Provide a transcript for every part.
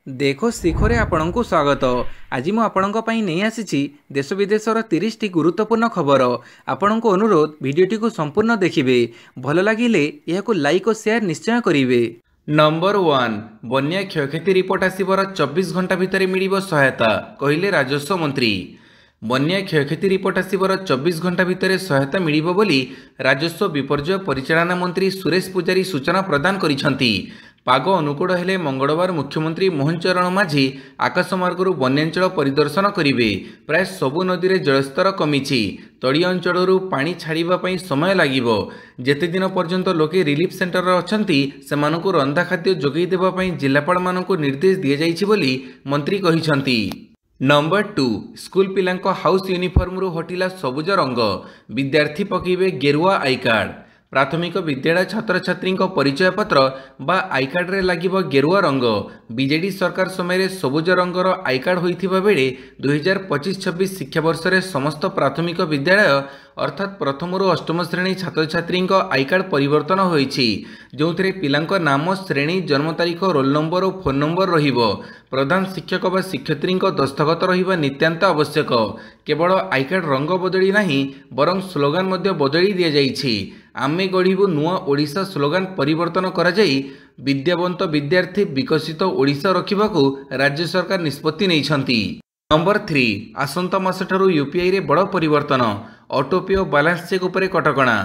देखो शिखरे आपणଙ୍କୁ स्वागत। आज मु आपणଙ୍କ ପାଇଁ ନେଇ ଆସିଛି देश विदेशर 30 टी गुरुत्वपूर्ण खबर। आपणଙ୍କୁ अनुरोध भिडियोटी को संपूर्ण देखिए। भल लगिले यहाको लाइक और शेयर निश्चय करिवे। नंबर 1 बन्या क्षयक्षति रिपोर्ट आसीबर 24 घंटा भितर मिलिबो सहायता कहिले राजस्व मंत्री। बन्या क्षयक्षति रिपोर्ट आसीबर 24 घंटा भितर सहायता मिलिबो बोली राजस्व विपर्यय परिचालना मंत्री सुरेश पुजारी सूचना प्रदान करिसंती। पाग अनुकूल हेले मंगलवार मुख्यमंत्री मोहन चरण माझी आकाशमार्गरू बन्यांचल परिदर्शन करिवे। प्राय सबु नदी रे जलस्तर कमिछि। तळीय अंचलरू पानी छाड़िबा पई समय लागिबो। जेते दिन पर्यंत लोके रिलीफ सेंटर अछंती सेमानकु रंधा खाद्य जोगई देबा पई जिल्लापाल मानकु निर्देश दिया जाइछि बोली मंत्री कहिसंती। नंबर 2 स्कूल पिलांको हाउस यूनिफॉर्म रु हटिला सबुज रंग। विद्यार्थी पकेबे गेरुआ आई कार्ड। प्राथमिक विद्यालय छात्र छात्री परिचय पत्र बा आई कार्ड रे लागिबो गेरुआ रंग। बीजेडी सरकार समय सबुज रंगर आई कार्ड होइथिबा बेले 2025-26 शिक्षा वर्ष रे समस्त प्राथमिक विद्यालय अर्थात प्रथम रु अष्टम श्रेणी छात्र छात्री आई कार्ड परिवर्तन होइछि। जोंथरे पिलांको नाम श्रेणी जन्म तारीख रोल नंबर और फोन नंबर रहिबो। प्रधान शिक्षक व शिक्षयित्री दस्तखत रहिबा नित्यांत आवश्यक। केवल आई कार्ड रंग बदली नाही बरं स्लोगान मध्य बदली दिया जाइछि। आमे गढ़िबु नुआ ओडिशा स्लोगान परिवर्तन करा जाई विद्यावंत विद्यार्थी विकसित ओडिशा रखिबाकू राज्य सरकार निष्पत्ति नैछंती। नंबर 3 आसंता मासठारु यूपीआई रे बड़ परिवर्तन। ऑटोपे और बैलेंस चेक उपरे कटकणा।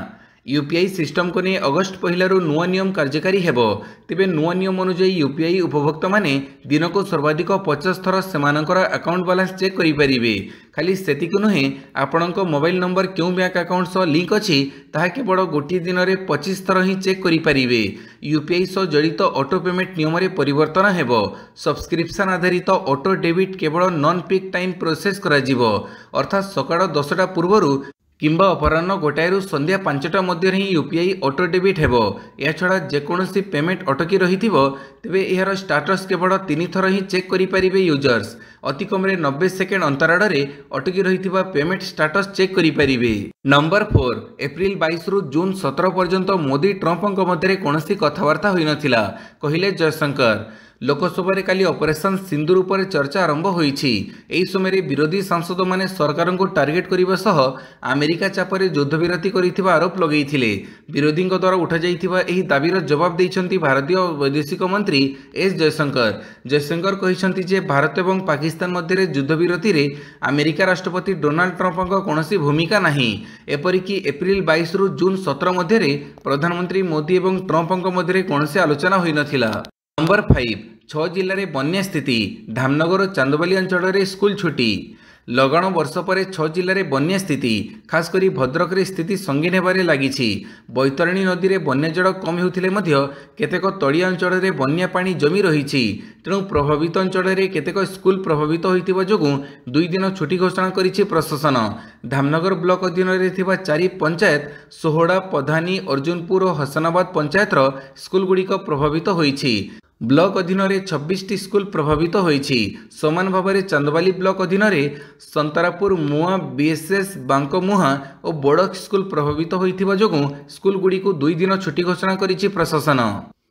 यूपीआई सिस्टम को नहीं अगस्ट पहलू नुआ नियम कार्यकारी हेबो। तेबे नुआ नियम अनुसार यूपीआई उपभोक्ता माने दिन को सर्वाधिक 50 थर सेमानकर अकाउंट बैलेंस चेक करि परिबे। खाली सेतिक नुहे आपणको मोबाइल नंबर क्यों बैंक अकाउंट सह लिंक अछि ताहा केवल गोटे दिन में 25 थर ही चेक करि परिबे। यूपीआई सह जड़ित ऑटो पेमेंट नियम रे परिवर्तन हेबो। सब्सक्रिप्शन आधारित ऑटो डेबिट केवल नॉन पीक टाइम प्रोसेस करा जिवो। अर्थात सकाळ 10टा पूर्वरु किंबा अपराह्न गोटाएरु संध्या 5टा मध्य ही यूपीआई ऑटो डेबिट हेबो। या छड़ा जेकोसी पेमेंट अटकी रहिथिबो तेबे एहार स्टाटस केवल 3 थर ही चेक करि परिबे यूजर्स। अति कम 90 सेकेंड अंतराल रे अटकी रहिथिबा पेमेंट स्टाटस चेक करि परिबे। नंबर 4 एप्रिल 22 रु जून 17 पर्यंत मोदी ट्रंपଙ୍କ मध्य कोनोसी कथावार्ता होई नथिला कहिले जयशंकर। लोकसभा रे काली ऑपरेशन सिंदूर उपर चर्चा आरंभ होईछि। एही समय विरोधी सांसद माने सरकार को टार्गेट करबा सह अमेरिका चापरे युद्धविरति करिथिबा आरोप लगैथिले। विरोधी द्वारा उठा जाइथिबा एही दाबीर जवाब दैछंती भारतीय वैदेशिक मंत्री एस जयशंकर। जयशंकर कहिसंती जे भारत एवं पाकिस्तान मध्य युद्धविरति रे अमेरिका राष्ट्रपति डोनाल्ड ट्रंपଙ୍କ कोनोसी भूमिका नाही। एपरिकी एप्रिल 22 रु जून 17 मध्य प्रधानमंत्री मोदी एवं ट्रंपଙ୍କ मध्य कोनोसी आलोचना होई नथिला। नंबर 5 6 जिले में बन्या स्थिति। धामनगर और चांदबाली अंचल में स्कूल छुट्टी। लगाण वर्ष पर 6 जिले में बन्या स्थिति खासकर भद्रक रे स्थिति संगीन होबारे लागिछि। बैतरणी नदी में बन्या जल कम होउथिले मध्य केतेक तळीय अंचल में बन्या पानी जमी रहिछि। तेणु प्रभावित अंचल में केतेक स्कूल प्रभावित होइतिबा जोगु 2 दिन छुट्टी घोषणा करिछि प्रशासन। धामनगर ब्लॉक अधीन रे थिबा 4 पंचायत सोहड़ा पधानी अर्जुनपुर और हसनाबाद पंचायतर स्कूल गुड़िक प्रभावित होइछि। ब्लॉक अधीन रे 26 स्कूल प्रभावित होइछि। समान भाव में चांदबाली ब्लॉक अधीन रे संतरापुर मुआ बीएसएस बांकमुहा और बड़क स्कूल प्रभावित होइथिबा जोगु स्कूल गुड़ी को 2 दिन छुट्टी घोषणा करिछि प्रशासन।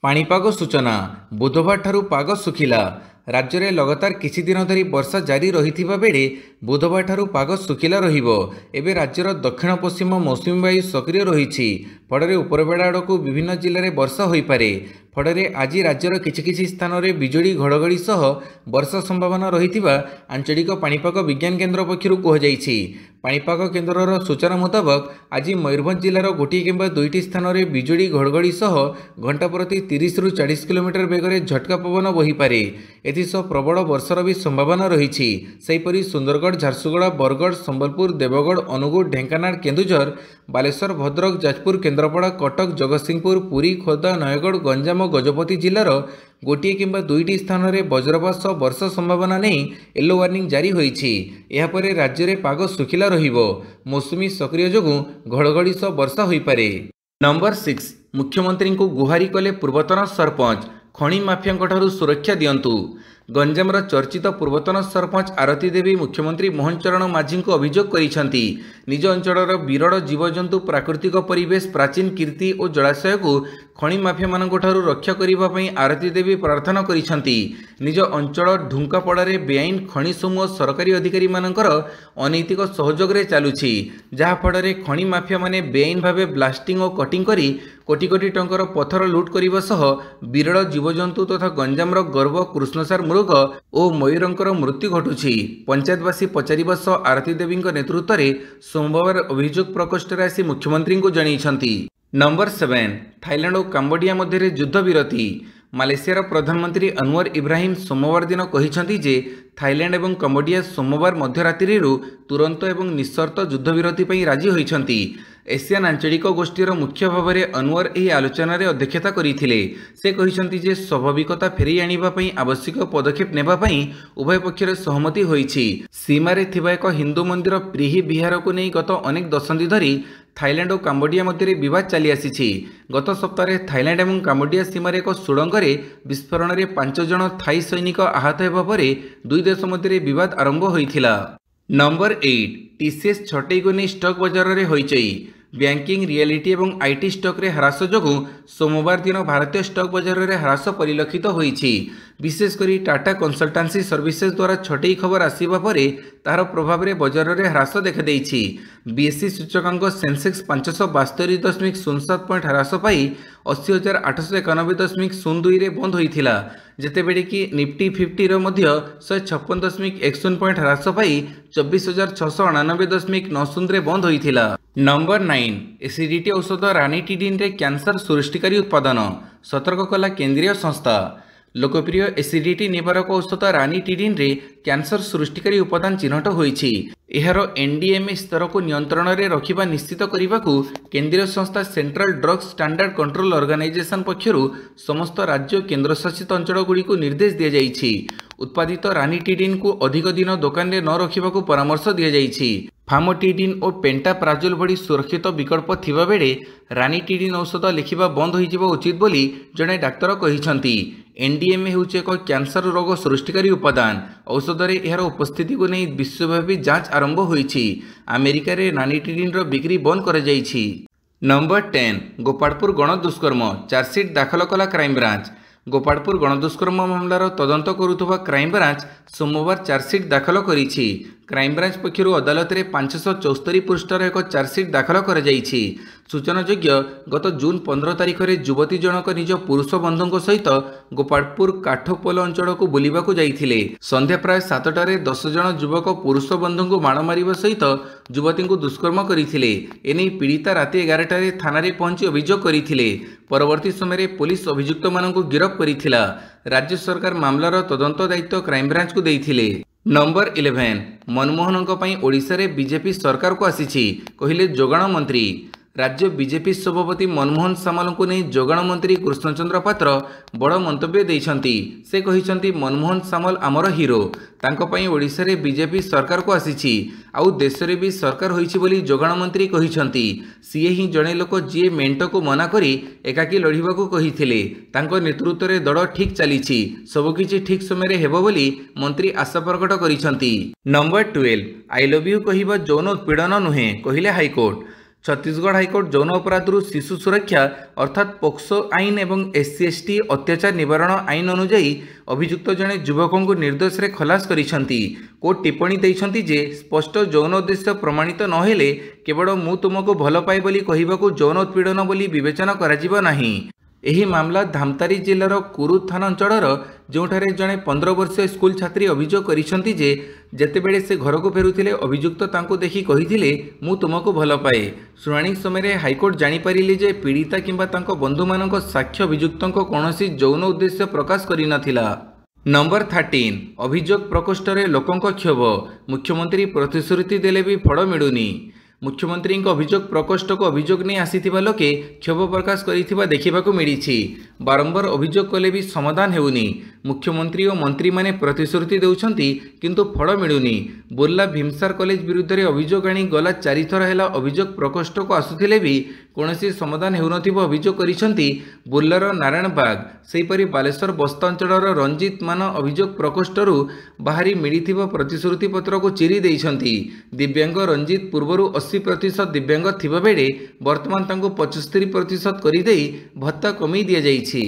पाणीपाग सूचना बुधवार ठारू पाग सुखिला। राज्य में लगातार किछि दिन धरी वर्षा जारी रहिथिबा बेले बुधवार ठारू पाग सुखिला रहिबो। एबे राज्यर दक्षिण पश्चिम मौसुमी वायु सक्रिय रहिछि। फଳରେ उपरबेला आड़कू विभिन्न जिले में वर्षा होई पारे। फଳରେ आज राज्यर किछि स्थान में बिजुली घड़घड़ी सह वर्षा संभावना रहिथिबा आंचलिक पाणीपाग विज्ञान केन्द्र पक्षरु कुहाଯାଇଛି। पाणीपाग केन्द्रर सूचना मुताबक आज मयूरभंज जिलार गोटे किंबा 2टी स्थान में बिजुली घड़घड़ी सह घंटा प्रति 30 रु 40 किलोमीटर बेगर झटका पवन बही पारे। एथिसह प्रबल वर्षार भी संभावना रही। सेहीपरि सुंदरगढ़ झारसुगुड़ा बरगढ़ संबलपुर देवगढ़ अनुगुळ ढेंकानाल केन्दुझर बालेश्वर भद्रक जाजपुर केन्द्रापड़ा कटक जगतसिंहपुर पुरी खोर्धा नयगढ़ गंजाम और गजपति जिलार गोटे किंबा 2टी स्थान में वज्रपात सह वर्षा संभावना नहीं येलो वार्निंग जारी होईछि। एहा परे राज्य में पाग सुखिला रहिबो। मौसुमी सक्रिय जोगु घड़घड़ी सह वर्षा होई पारे। नंबर 6 मुख्यमंत्री को गुहारी कले पूर्वतन सरपंच खणी माफिया सुरक्षा दियंतु। गंजामर चर्चित पूर्वतन सरपंच आरती देवी मुख्यमंत्री मोहन चरण माझी को अभियोग करिसेंती। निज अंचलर विरल जीवजंतु प्राकृतिक परिवेश प्राचीन कीर्ति और जलाशय को खनि माफिया मानक ठारू रक्षा करिबा पई आरती देवी प्रार्थना करिसेंती। निज अंचल ढुंकापड़ारे बेआईन खनि समूह सरकारी अधिकारी मानकर अनैतिक सहयोग रे चालुछि, जहा फଳରେ खनि माफिया माने बेआईन भावे ब्लास्टिंग और कटिंग करी कोटी कोटी टंकर पत्थर लुट करने सह विरल जीवजंतु तथा गंजामर गर्व कृष्णसार मृग और मयूरंकर मृत्यु घटुछि। पंचायतवासी पचारिबा सह आरती देवी नेतृत्व में सोमवार अभियोग प्रकोष्ठ आसी मुख्यमंत्री को जनइछंती। नंबर 7 थाईलैंड और काम्बोडिया मध्य युद्ध विरति। मालेशियार प्रधानमंत्री अनवर इब्राहिम सोमवार दिन कहिसेंती जे थाईलैंड और काम्बोडिया सोमवार मध्यरात्रि तुरंत एवं निस्सर्त युद्ध विरति पई राजी होइछंती। एशियान आंचलिक गोष्ठीर मुख्य भाव में अनवर यह आलोचन अध्यक्षता करथिले। से कहिसेंती जे स्वाभाविकता फेरी आनिबा पई आवश्यक पदक्षेप नेबा पई उभय पक्षर सहमति होइछि। सीमारे थिबा एक हिंदू मंदिर प्रीहि विहार को नहीं गत अनेक दशंधि धरी थाईलैंड और काम्बोडिया मध्य विवाद चली आसी। गत सप्ताह थाईलैंड और काम्बोडिया सीमार एक सुड़ंगे विस्फोरण में 5 जन थाई सैनिक आहत होगा पर दुई देश मध्य विवाद आरंभ होइथिला। नंबर 8 टीसीएस छटई को नहीं स्टॉक बाजार में होइचई। बैंकिंग रियलिटी और आईटी स्टॉक रे ह्रास जोगु सोमवार दिन भारतीय स्टॉक बाजार में ह्रास परिलक्षित होइछि। विशेषकर टाटा कंसल्टेंसी सर्विसेज द्वारा छटई खबर आसिबा परे तार प्रभाव में बाजार में ह्रास देखा। बीएसई सूचकांक सेंसेक्स 572.07 पॉइंट ह्रास पाई 80,891.02 रे बंद होइथिला, जेतेबेले कि निफ्टी 50 रो मध्य 156.10 पॉइंट ह्रास पाई 24,699.90 रे बंद होइथिला। नंबर 9 एसिडिटी औषध रानिटिडिन रे कैंसर सृष्टिकारी उत्पादन सतर्क कला केंद्रीय संस्था। लोकप्रिय एसिडिटी निवारक औषध रानिटिडिन रे कैंसर सृष्टिकारी उपादान चिन्हट होइछि। एहार एनडीएमए स्तर को नियंत्रण रे रखिबा निश्चित करने को केंद्रीय संस्था central drugs standard control organisation पक्षरु समस्त राज्य केंद्र शासित अंचल गुड़ी को निर्देश दिया जाइछि। उत्पादित रानिटिडिन को अधिक दिन दुकान में न रखा परामर्श दिया जाइछि। फामोटिडिन और पेंटाप्राजोल भली सुरक्षित विकल्प थिबा बेले रानिटिडिन औषध लिखिबा बंद होइजिबा उचित बोली जड़े डाक्तर कहिसंती। एनडीएमए होउछि एक कैंसर रोग सृष्टिकारी उपादान। औषध रे एहार उपस्थिति को नहीं विश्वव्यापी जांच आरंभ होइछि। अमेरिका रे रानिटिडिन रो बिक्री बंद कर जाइछि। नंबर 10 गोपालपुर गणदुष्कर्म चार्जसीट दाखल कला क्राइमब्रांच। गोपालपुर गणदुष्कर्म मामलार तदंत करुवा क्राइमब्रांच सोमवार चार्जसीट दाखल करिछि। क्राइमब्रांच पक्षर अदालत में 574 पृष्ठार एक चार्जसीट दाखल कर जाइछि। सूचनायोग्य गत जून 15 तारिख में युवती जनक निज पुरुष बंधु सहित गोपालपुर काठपोल अंचल को बुलिबाकू जाइथिले। संध्या प्राय 7टारे 10 जन युवक पुरुष बंधु को माड़ मारिबा सहित युवती को दुष्कर्म करथिले। एने पीड़िता राति 11टारे थाना रे पहुंची अभियोग करथिले। परवर्ती समय पुलिस अभियुक्त मानकु गिरफ्त करिथिला। राज्य सरकार मामलार तदंत दायित्व क्राइमब्रांच को देइथिले। नंबर 11 मनमोहन ओडिशा रे बीजेपी सरकार को आसीछि कहिले जोगाण मंत्री। राज्य बीजेपी सभापति मनमोहन सामल को नहीं जोगाण मंत्री कृष्णचंद्र पात्र बड़ मंतव्य देइछंती। से कहिसंती मनमोहन सामल आमर हीरो, तांको पई ओडिशा रे बीजेपी सरकार को आसीछि आउ देश रे भी सरकार होइछि बोली जोगाण मंत्री कहिसंती। सीए ही जणे लोक जे मेंट को मना करी एकाकी लढिबाकू कहिथिले। तांको नेतृत्व रे दड़ ठीक चलीछि, सबकिछि ठीक समय रे हेबो बोली मंत्री आशा प्रकट करिसंती। नंबर 12 आई लव यू कहिबा यौन उत्पीड़न नुहे कहिले हाईकोर्ट। छत्तीसगढ़ हाईकोर्ट यौन अपराध शिशु सुरक्षा अर्थात पोक्सो आईन एवं SC/ST अत्याचार निवारण आईन अनुजाई अभियुक्त जड़े युवकों को निर्दोष रे खलास करिसंती। कोर्ट टिप्पणी देइछंती जे स्पष्ट यौन उद्देश्य प्रमाणित नहेले केवल मु तुमको भल पाए बोली कहिबाकू यौन उत्पीड़न बोली विवेचना कराजिबा नाही। एही मामला धामतारी जिलार कुरु थाना अंचलर जोठारे जड़े 15 वर्षीय स्कूल छात्री अभियोग करिसंती जे जेतेबेले से घर को फेरुथिले अभियुक्त तांको देखि कहिथिले मु तुमको भल पाए। शुणाणी समय हाईकोर्ट जानिपारिले जे पीड़िता किंबा तांको बंधु मानक साक्ष्य अभियुक्तंको कौनसी यौन उद्देश्य प्रकाश करिनथिला। नंबर 13 अभियोग प्रकोष्ठ रे लोकंक क्षोभ मुख्यमंत्री प्रतिश्रुति देले भी फड़ मिलुनी। मुख्यमंत्री अभियोग प्रकोष्ठ को अभियोग नहीं आसीथिबा लोके क्षोभ प्रकाश करिथिबा देखिबाकू मिलिछि। बारंबार अभियोग कले भी समाधान हेउनी। मुख्यमंत्री और मंत्री माने प्रतिश्रुति देउछंती किंतु फल मिलुनी। बुर्ला भीमसार कॉलेज विरुद्ध रे अभियोग आनी गला 4 थर हेला अभियोग प्रकोष्ठ को आसुथिले भी कोनोसी समाधान हेउनथिबो अभियोग करिसंती बुर्लार नारायण बाग। सेहीपरि बालेश्वर बस्ता अंचलर रंजित मान अभियोग प्रकोष्ठरू बाहरी मिलिथिबो प्रतिश्रुति पत्र को चिरी देइछंती। दिव्यांग रंजित पूर्वरु 80% दिव्यांग थिबा बेले वर्तमान तांको 75% करि देई भत्ता कमी दिया जाइछि।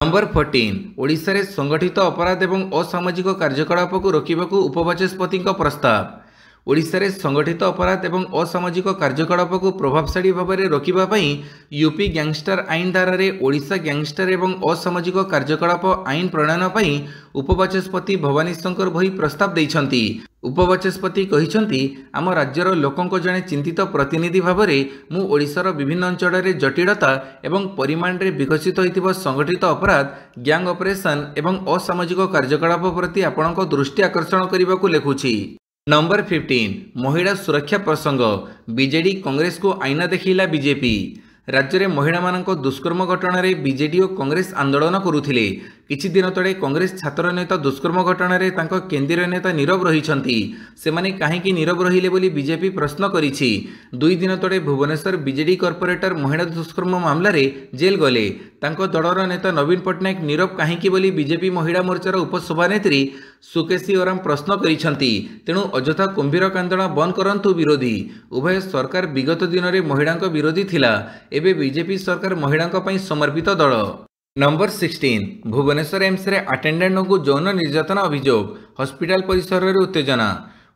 नंबर 14 ओडिशा रे संगठित अपराध एवं असामाजिक कार्यकलाप को रोकिबाकू उपबाचस्पति प्रस्ताव। ओडिशा रे संगठित अपराध एवं असामाजिक कार्यकलाप को प्रभावशाली भाव में रोकिबा पई यूपी गैंगस्टर आईन धारा रे ओडिशा गैंगस्टर एवं असामाजिक कार्यकलाप आईन प्रणयन पई उपबाचस्पति भवानी शंकर भई प्रस्ताव दैछंती। उपबाचस्पति कहिछंती आम राज्यर लोकंक जने चिंतित प्रतिनिधि भाव में मु ओडिशार विभिन्न अंचल रे जटिलता एवं परिमाण रे विकसित होइतिबा संगठित अपराध गैंग ऑपरेशन एवं असामाजिक कार्यकलाप प्रति आपणक दृष्टि आकर्षण करबाकू लेखुछि। नंबर 15 महिला सुरक्षा प्रसंग। बीजेडी कांग्रेस को आईना देखिला बीजेपी। राज्य में महिला मानक दुष्कर्म घटना रे बीजेडी और कांग्रेस आंदोलन करुथिले। किछि दिन तले कांग्रेस छात्र नेता दुष्कर्म घटना रे तांको केंद्रीय नेता नीरव रहिछंती। सेमाने काहेकि नीरव रहिले बोली बीजेपी प्रश्न करिछि। 2 दिन तले भुवनेश्वर बीजेडी कॉर्पोरेटर महिला दुष्कर्म मामला रे जेल गले। तांको दलर नेता नवीन पटनायक नीरव काहेकि बोली बीजेपी महिला मोर्चार उपसभानेत्री सुकेशी ओराम प्रश्न करिछंती। तेणु अଯଥା कुंभीर कांदना बंद करंतु विरोधी। उभय सरकार विगत दिन में महिलांक विरोधी थिला। एबे बीजेपी सरकार महिलांक पई समर्पित दल। नंबर 16 भुवनेश्वर एम्स रे अटेंडेंट को यौन निर्यातना अभियोग। हॉस्पिटल परिसर रे उत्तेजना।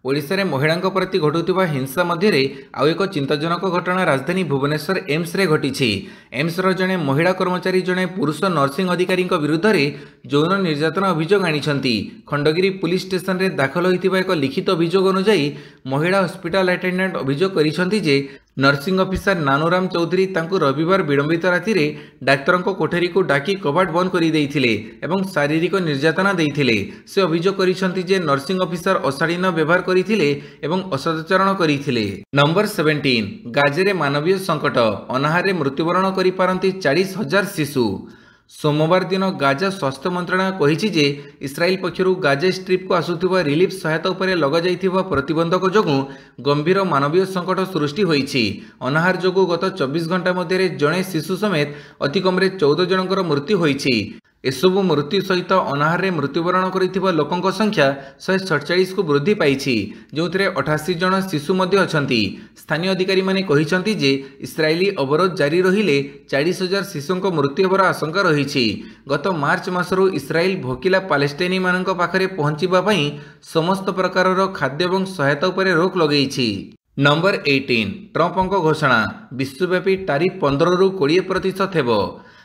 ओडिशा रे महिलांक प्रति घटुवा हिंसा मध्य आउ एक चिंताजनक घटना राजधानी भुवनेश्वर एम्स रे घटी। एम्स रो जने महिला कर्मचारी जने पुरुष नर्सिंग अधिकारी विरुद्ध रे यौन निर्यातना अभियोग आनिछंती। खंडगिरी पुलिस स्टेशन रे दाखल होइतिबा एक लिखित अभियोग अनुसार महिला हॉस्पिटल अटेंडेंट अभियोग करिसंती जे नर्सिंग ऑफिसर नानूराम चौधरी तांको रविवार विलंबित राति रे डाक्तर कोठरी को डाकी कबाट बंद करि देइथिले एवं शारीरिक निर्यातना देइथिले। से अभियोग करिसंती जे नर्सिंग ऑफिसर अशालीन व्यवहार करिथिले एवं असदाचरण करिथिले। नंबर 17 गाजे रे मानवीय संकट। अनाहार रे मृत्युवरण करि पारंती 40,000 शिशु। सोमवार दिन गाजा स्वास्थ्य मंत्रालय कहिछि जे इस्राएल पक्षरु गाजा स्ट्रिप को आसुथिबा रिलीफ सहायता उपरे लगा जाइथिबा प्रतिबंधक जोगु गंभीर मानवीय संकट सृष्टि होइछि। अनाहार जोगु गत 24 घंटा मध्य जणे शिशु समेत अति कमरे 14 जनकर मृत्यु होइछि। एसबु मृत्यु सहित अनाहार रे मृत्युवरण करिथिबा लोकंक संख्या 147 को वृद्धि पाइछि, जोथिरे 88 जन शिशु मध्य अछंती। स्थानीय अधिकारी माने कहिसंती जे इस्राएली अवरोध जारी रहिले 40,000 शिशुंक मृत्यु होबार आशंका रहिछि। गत मार्च मासरु इस्राएल भोकिला पालेस्टाइनी मानक पाखरे पहुंचिबा पई समस्त प्रकारर खाद्य एवं सहायता उपरे रोक लगेइछि। नंबर 18 ट्रम्पଙ୍କ घोषणा। विश्वव्यापी टारिफ 15 रु 20% हेबो।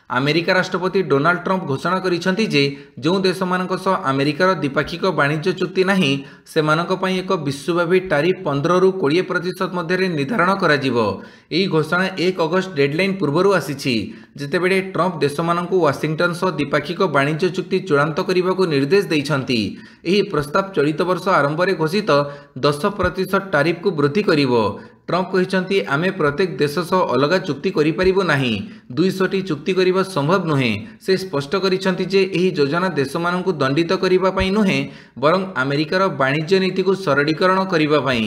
अमेरिका राष्ट्रपति डोनाल्ड ट्रम्प घोषणा करिसेंती जे जो देश मानक सह अमेरिकार द्विपाक्षिक वाणिज्य चुक्ति नाही सेमानक पई एक विश्वव्यापी टारिफ 15 रु 20% मध्य निर्धारण करा जिवो। एही घोषणा 1 अगस्त डेडलाइन पूर्वरु आसीछि, जेतेबेले ट्रम्प देश मानक वाशिंगटन सह द्विपाक्षिक वाणिज्य चुक्ति चूड़ांत करने निर्देश दैछंती। एही प्रस्ताव चलित वर्ष आरंभ में घोषित 10% टारिफ को वृद्धि करिवो। ट्रम्प कहिसंती आमे प्रत्येक देश सह अलग चुक्ति करि परिबो नाही। 200टी चुक्ति करिबा संभव नुहे। से स्पष्ट करिसंती जे एही योजना देश मानकु दंडित करिबा पई नुहे, बरं अमेरिकार वाणिज्य नीति को सरलीकरण करिबा पई।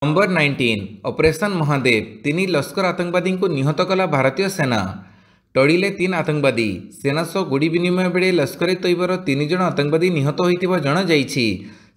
Number 19 operation Mahadev. 3 लश्कर आतंकवादी को निहत कला भारतीय सेना। टड़िले 3 आतंकवादी। सेना सह गुड़ी विनिमय बेले लश्कर तैयबार 3 जन आतंकवादी निहत होइतिबा जणा जाइछि।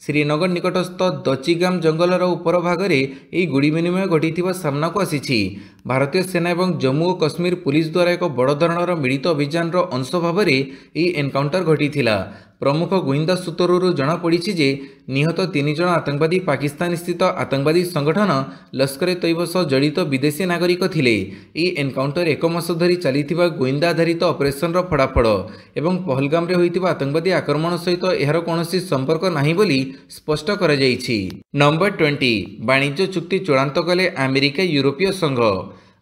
श्रीनगर निकटस्थ दचिगाम जंगलर उपर भागरे एही गुड़ी विनिमय घटिथिबा सामना को आसीछि। भारतीय सेना एवं जम्मू और कश्मीर पुलिस द्वारा एक बड़ धरणर मिलित अभियान अंश भाव में यह एनकाउंटर घटिथिला। प्रमुख गुइंदा सूत्ररू जना पड़ी जे निहत 3 जन आतंकवादी पाकिस्तान स्थित आतंकवादी संगठन लश्कर तैयबा सह जड़ित विदेशी नागरिक थिले। यह एनकाउंटर 1 मास धरी चलिथिबा गुइंदा आधारित ऑपरेशन फड़ाफड़ एवं पहलगाम रे होइतिबा आतंकवादी आक्रमण सहित एहार कोनोसी संपर्क नाही बोली स्पष्ट करा जाइछि। नंबर 20 वाणिज्य चुक्ति चूड़ांत कले अमेरिका यूरोपीय संघ।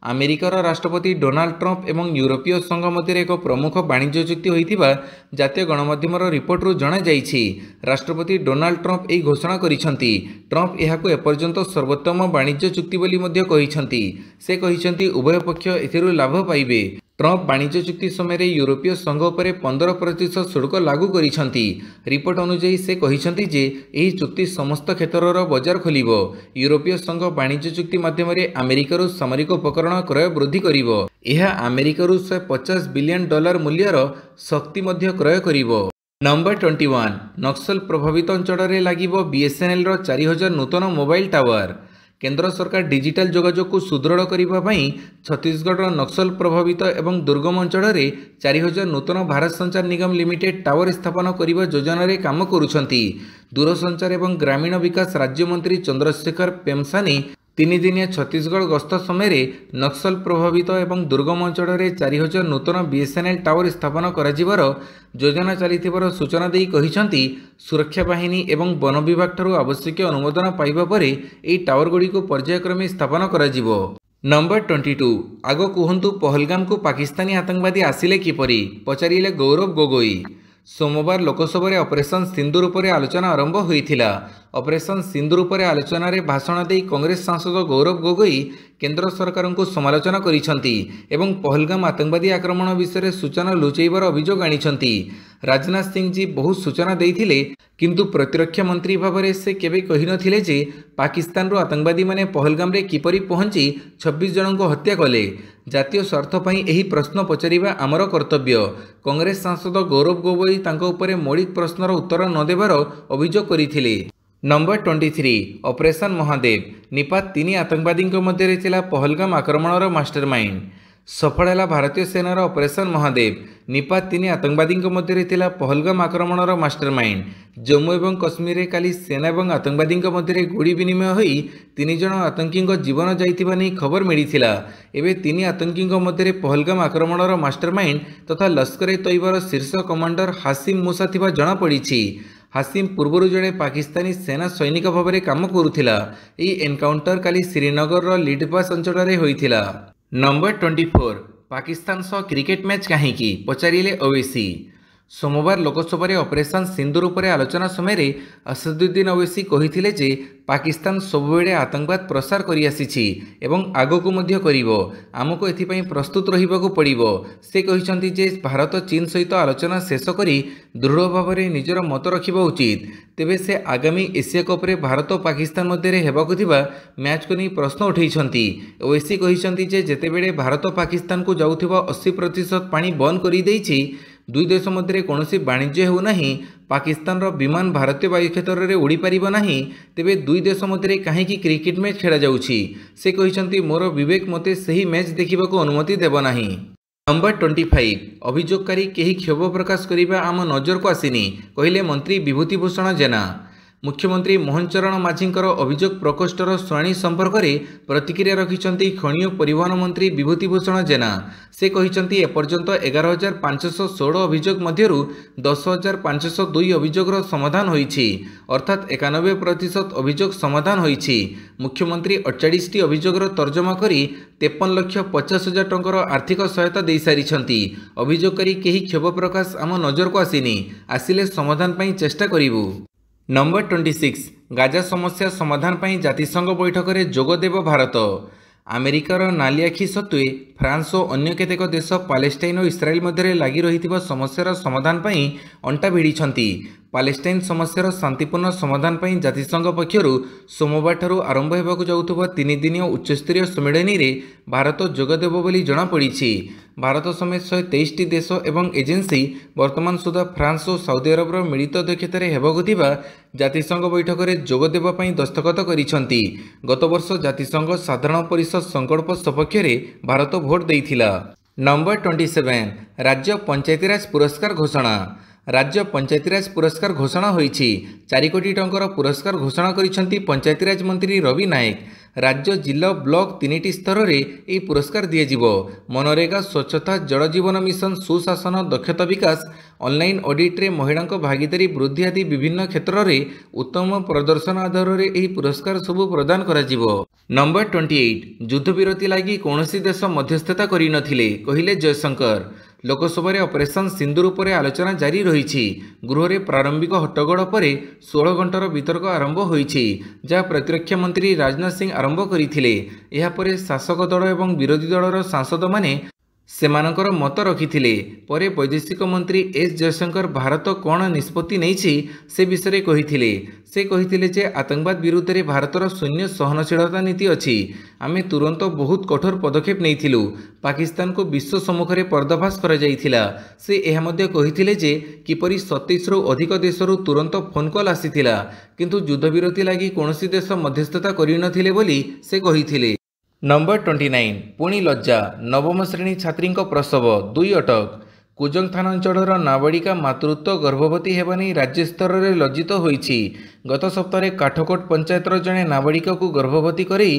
अमेरिकार राष्ट्रपति डोनाल्ड ट्रम्प एवं यूरोपीय संघ मध्य एक प्रमुख वाणिज्य चुक्ति होइतिबा जातीय गणमाध्यमर रिपोर्टरू जना जाइछि। राष्ट्रपति डोनाल्ड ट्रम्प एही घोषणा करिसंती। ट्रम्प एहाको एपर्यंत सर्वोत्तम वाणिज्य चुक्ति बोली मध्य कहिसंती। से कहिसंती उभय पक्ष एथिरु लाभ पाइबे। ट्रम्प वाणिज्य चुक्ति समय यूरोपीय संघ पर 15% शुल्क लागू करिसेंती। रिपोर्ट अनुसार से कहिसेंती जे एही चुक्ति समस्त क्षेत्रर बजार खोलिबो। यूरोपीय संघ वाणिज्य चुक्ति माध्यम अमेरिकार सामरिक उपकरण क्रय वृद्धि करिबो। एहा अमेरिकार $150 बिलियन मूल्यर शक्ति मध्य क्रय करिबो। नंबर 21 नक्सल प्रभावित अंचल में लागिबो बीएसएनएल 4000 नूतन मोबाइल टावर। केंद्र सरकार डिजिटल जोगाजोग को सुदृढ़ करने छत्तीसगढ़ नक्सल प्रभावित एवं दुर्गम अंचल में 4000 नूतन भारत संचार निगम लिमिटेड टावर स्थापन करने योजन में काम करुछंती। दूरसंचार एवं ग्रामीण विकास राज्य मंत्री चंद्रशेखर पेमसानी 3 दिनिया छत्तीसगढ़ गस्त समय नक्सल प्रभावित एवं दुर्गम अंचल में 4000 नूतन बीएसएनएल टावर स्थापन कर योजना चलिथिबार सूचना देई कहिसेंती सुरक्षा बाहिनी एवं वन विभाग ठारू आवश्यक अनुमोदन पाइबा परे एही टावर गुडी को पर्यायक्रमे स्थापन कराजिबो। नंबर 22 आगो कुहंतु पहलगाम को पाकिस्तानी आतंकवादी आसिले किपरि पचारिले गौरव गोगोई। सोमवार लोकसभा ऑपरेशन सिंदूर पर आलोचना आरंभ होइथिला। ऑपरेशन सिंदूर पर आलोचना रे भाषण दे कांग्रेस सांसद गौरव गोगोई केंद्र सरकार को समालोचना करिसेंती एवं पहलगाम आतंकवादी आक्रमण विषय सूचना लुचैबार अभियोग आनिसेंती। राजनाथ सिंह जी बहुत सूचना देइथिले किंतु प्रतिरक्षा मंत्री भाव में से केबे कहि नथिले जे पाकिस्तान रो आतंकवादी माने पहलगाम रे किपरि पहुंची 26 जन को हत्या कले। जातीय स्वार्थ पई एही प्रश्न पचारिबा आमर कर्तव्य। कांग्रेस सांसद गौरव गोगोई तांको उपरे मौलिक प्रश्नर उत्तर न देबार अभियोग करिथिले। नंबर 23 ऑपरेशन महादेव निपात 3 आतंकवादी मध्य थिला पहलगाम आक्रमणर मास्टरमाइंड। सफल है भारतीय सेनार ऑपरेशन महादेव। निपात 3 आतंकवादी मध्य थिला पहलगाम आक्रमणर मास्टरमाइंड। जम्मू एवं कश्मीर काली सेना और आतंकवादी मध्य गुड़ी विनिमय होई 3 जन आतंकी जीवन जाइथिबा नै खबर मिलिथिला। एबे 3 आतंकी मध्य पहलगाम आक्रमणर मास्टरमाइंड तथा लश्कर ए तैयबार शीर्ष कमांडर हासिम मूसा थिबा जणा पड़िछि। हासिम पूर्व जड़े पाकिस्तानी सेना सैनिक भाव में काम करुथिला। एही एनकाउंटर काली श्रीनगर लिडपास अंचल में होइथिला। नंबर 24 पाकिस्तान सह क्रिकेट मैच कहीं पचारिले ओवैसी। सोमवार लोकसभा ऑपरेशन सिंदूर पर आलोचना समय असदुद्दीन ओवैसी कहिथिले जे पाकिस्तान सबुबेले आतंकवाद प्रसार करि आसीछि एवं आगको मध्य करिवो। आमको एथिपई प्रस्तुत रहिबाकू पड़िबो। से कहिसंती जे भारत चीन सहित आलोचना शेष करी दृढ़ भाव में निजर मत रखिबा उचित। तेबे से आगामी एशिया कप रे भारत और पाकिस्तान मध्य हेबाकू थिबा मैच को नहीं प्रश्न उठैछंती। ओवैसी कहिसंती जे जेतेबेले भारत पाकिस्तान को जाउथिबा 80% पानी बंद करि दैछि दुई देश मध्य कौन वाणिज्य होना पाकिस्तान रो विमान भारतीय वायुक्षेत्र में उड़ी पारिबो नाही तेबे दुई देश मध्य कहीं क्रिकेट मैच खेला जाउछि। से कहिसंती मोर विवेक मते सही मैच देखिबाकू अनुमति देबो नाही। नंबर 25 अभियोगकारी केही क्षोभ प्रकाश करिबा आम नजर को आसिनी कहिले मंत्री विभूतिभूषण जेना। मुख्यमंत्री मोहन चरण माझींकर अभियोग प्रकोष्ठर शुणाणी संपर्क में प्रतिक्रिया रखिंट खनि और परिवहन मंत्री विभूतिभूषण जेना। से कहिसंती एपर्यंत 11,516 अभियोग मध्यरु 10,502 अभियोगर समाधान होइछि अर्थात 91% अभियोग समाधान होइछि। मुख्यमंत्री 48टी अभियोगर तर्जमा करी 53,50,000 टंकार आर्थिक सहायता दे सारिछंती। अभियोगकारी केही क्षोभ प्रकाश आम नजर को आसिनी आसिले समाधान पई चेष्टा करिवु। नंबर 26 गाजा समस्या समाधान पई जातिसंघ बैठक में जोगदेव भारत। अमेरिकार नालिआखि सत्वे फ्रांस और अन्य केतेक देश पालेस्टाइन और इस्राएल मध्य लगी रही समस्यार समाधान पई अंटा भिड़िछंती। पालेस्टाइन समस्यार शांतिपूर्ण समाधान पई जातिसंघ पक्षरु सोमवार ठारू आरंभ हेबाकू जाउथुबा 3 दिनिया उच्चस्तरीय सम्मेलन रे भारत जोगदेव बोली जणा पड़िछि। भारत समेत 123टी देश एवं एजेंसी वर्तमान सुधा फ्रांस और सऊदी अरब मिलित अध्यक्षतार हेबाकू थिबा जातिसंघ बैठक में जोगदेवा पई दस्तखत करिछंती। गत वर्ष जातिसंघ साधारण परिषद संकल्प सपक्ष में भारत भोट देइथिला। नंबर 27 राज्य पंचायतीराज पुरस्कार घोषणा। राज्य पंचायतीराज पुरस्कार घोषणा होइछि। 4 कोटी टंकार पुरस्कार घोषणा करिसेंती पंचायतीराज मंत्री रवि नायक। राज्य जिला ब्लॉक 3टी स्तर में यह पुरस्कार दिज्व। मनरेगा स्वच्छता जल जीवन मिशन सुशासन दक्षता विकास ऑनलाइन ऑडिट रे महिला भागीदारी वृद्धि आदि विभिन्न क्षेत्र में उत्तम प्रदर्शन आधार में यह पुरस्कार सबू प्रदान कराजिवो। नंबर 28 युद्ध विरति लगी कौन देश मध्यस्थता करि नथिले कहिले जयशंकर। लोकसभा ऑपरेशन सिंदूर पर आलोचना जारी रही। गृह में प्रारंभिक हट्टगोड़ पर 16 घंटार वितर्क आरंभ होइछि जहाँ प्रतिरक्षा मंत्री राजनाथ सिंह आरंभ करथिले। एहा परे शासक दल एवं विरोधी दलर सांसद माने ସେମାନଙ୍କର ମତ ରଖିଥିଲେ। ପରେ ବୈଦେଶିକ ମନ୍ତ୍ରୀ ଏସ୍ ଜୟଶଙ୍କର ଭାରତ କ'ଣ ନିଷ୍ପତ୍ତି ନେଇଛି ସେ ବିଷୟରେ କହିଥିଲେ। ସେ କହିଥିଲେ ଯେ ଆତଙ୍କବାଦ ବିରୁଦ୍ଧରେ ଭାରତର ଶୂନ୍ୟ ସହନଶୀଳତା ନୀତି ଅଛି। ଆମେ ତୁରନ୍ତ ବହୁତ କଠୋର ପଦକ୍ଷେପ ନେଇଥିଲୁ। ପାକିସ୍ତାନକୁ ବିଶ୍ୱ ସମ୍ମୁଖରେ ପର୍ଦ୍ଦାଫାଶ କରାଯାଇଥିଲା। ସେ ଏହା ମଧ୍ୟ କହିଥିଲେ ଯେ କିପରି 27ରୁ ଅଧିକ ଦେଶରୁ ତୁରନ୍ତ ଫୋନ୍ କଲ୍ ଆସିଥିଲା, କିନ୍ତୁ ଯୁଦ୍ଧବିରତି ଲାଗି କୌଣସି ଦେଶ ମଧ୍ୟସ୍ଥତା କରିନଥିଲେ ବୋଲି ସେ କହିଥିଲେ। ନମ୍ବର 29 ପୁଣି ଲଜ୍ଜା, ନବମ ଶ୍ରେଣୀ ଛାତ୍ରୀଙ୍କ ପ୍ରସବ, 2 ଅଟକ। କୁଜଙ୍ଗ ଥାନା ଅଞ୍ଚଳର ନାବାଳିକା ମାତୃତ୍ୱ ଗର୍ଭବତୀ ହେବା ନେଇ ରାଜ୍ୟ ସ୍ତରରେ ଲଜ୍ଜିତ ହୋଇଛି। ଗତ ସପ୍ତାହରେ କାଠକୋଟ ପଞ୍ଚାୟତର ଜଣେ ନାବାଳିକାକୁ ଗର୍ଭବତୀ କରି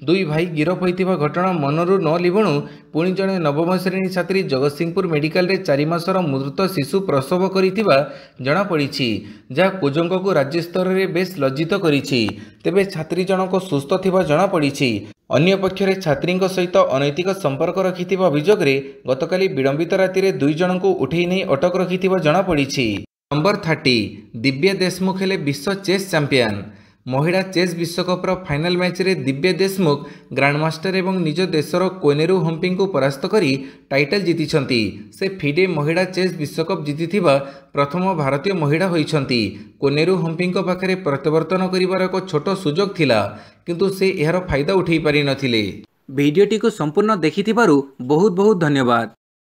2 ଭାଇ ଗିରଫ ହୋଇଥିବା ଘଟଣା ମନରୁ ନ ଲିଭୁଣୁ ପୁଣି ଜଣେ ନବମ ଶ୍ରେଣୀ ଛାତ୍ରୀ ଜଗତସିଂହପୁର ମେଡିକାଲରେ 4 ମାସର ମୃତ ଶିଶୁ ପ୍ରସବ କରିଥିବା ଜଣାପଡ଼ିଛି, ଯାହା କୁଜଙ୍ଗକୁ ରାଜ୍ୟ ସ୍ତରରେ ବେଶ୍ ଲଜ୍ଜିତ କରିଛି। ତେବେ ଛାତ୍ରୀ ଜଣକ ସୁସ୍ଥ ଥିବା ଜଣାପଡ଼ିଛି। ଅନ୍ୟପକ୍ଷରେ ଛାତ୍ରୀଙ୍କ ସହିତ ଅନୈତିକ ସମ୍ପର୍କ ରଖିଥିବା ଅଭିଯୋଗରେ ଗତକାଲି ବିଳମ୍ବିତ ରାତିରେ 2 ଜଣଙ୍କୁ ଉଠେଇ ନେଇ ଅଟକ ରଖିଥିବା ଜଣାପଡ଼ିଛି। ନମ୍ବର 30 ଦିବ୍ୟା ଦେଶମୁଖ ହେଲେ ବିଶ୍ୱ ଚେସ୍ ଚାମ୍ପିୟନ। ମହିଳା ଚେସ୍ ବିଶ୍ୱକପ୍ର ଫାଇନାଲ ମ୍ୟାଚ୍ରେ ଦିବ୍ୟା ଦେଶମୁଖ ଗ୍ରାଣ୍ଡମାଷ୍ଟର ଏବଂ ନିଜ ଦେଶର କୋନେରୁ ହମ୍ପିଙ୍କୁ ପରାସ୍ତ କରି ଟାଇଟଲ ଜିତିଛନ୍ତି। ସେ ଫିଡେ ମହିଳା ଚେସ୍ ବିଶ୍ୱକପ୍ ଜିତିଥିବା ପ୍ରଥମ ଭାରତୀୟ ମହିଳା ହୋଇଛନ୍ତି। କୋନେରୁ ହମ୍ପିଙ୍କ ପାଖରେ ପ୍ରତ୍ୟାବର୍ତ୍ତନ କରିବାର ଏକ ଛୋଟ ସୁଯୋଗ ଥିଲା, କିନ୍ତୁ ସେ ଏହାର ଫାଇଦା ଉଠାଇ ପାରିନଥିଲେ। ଭିଡ଼ିଓଟିକୁ ସମ୍ପୂର୍ଣ୍ଣ ଦେଖିଥିବାରୁ ବହୁତ ବହୁତ ଧନ୍ୟବାଦ।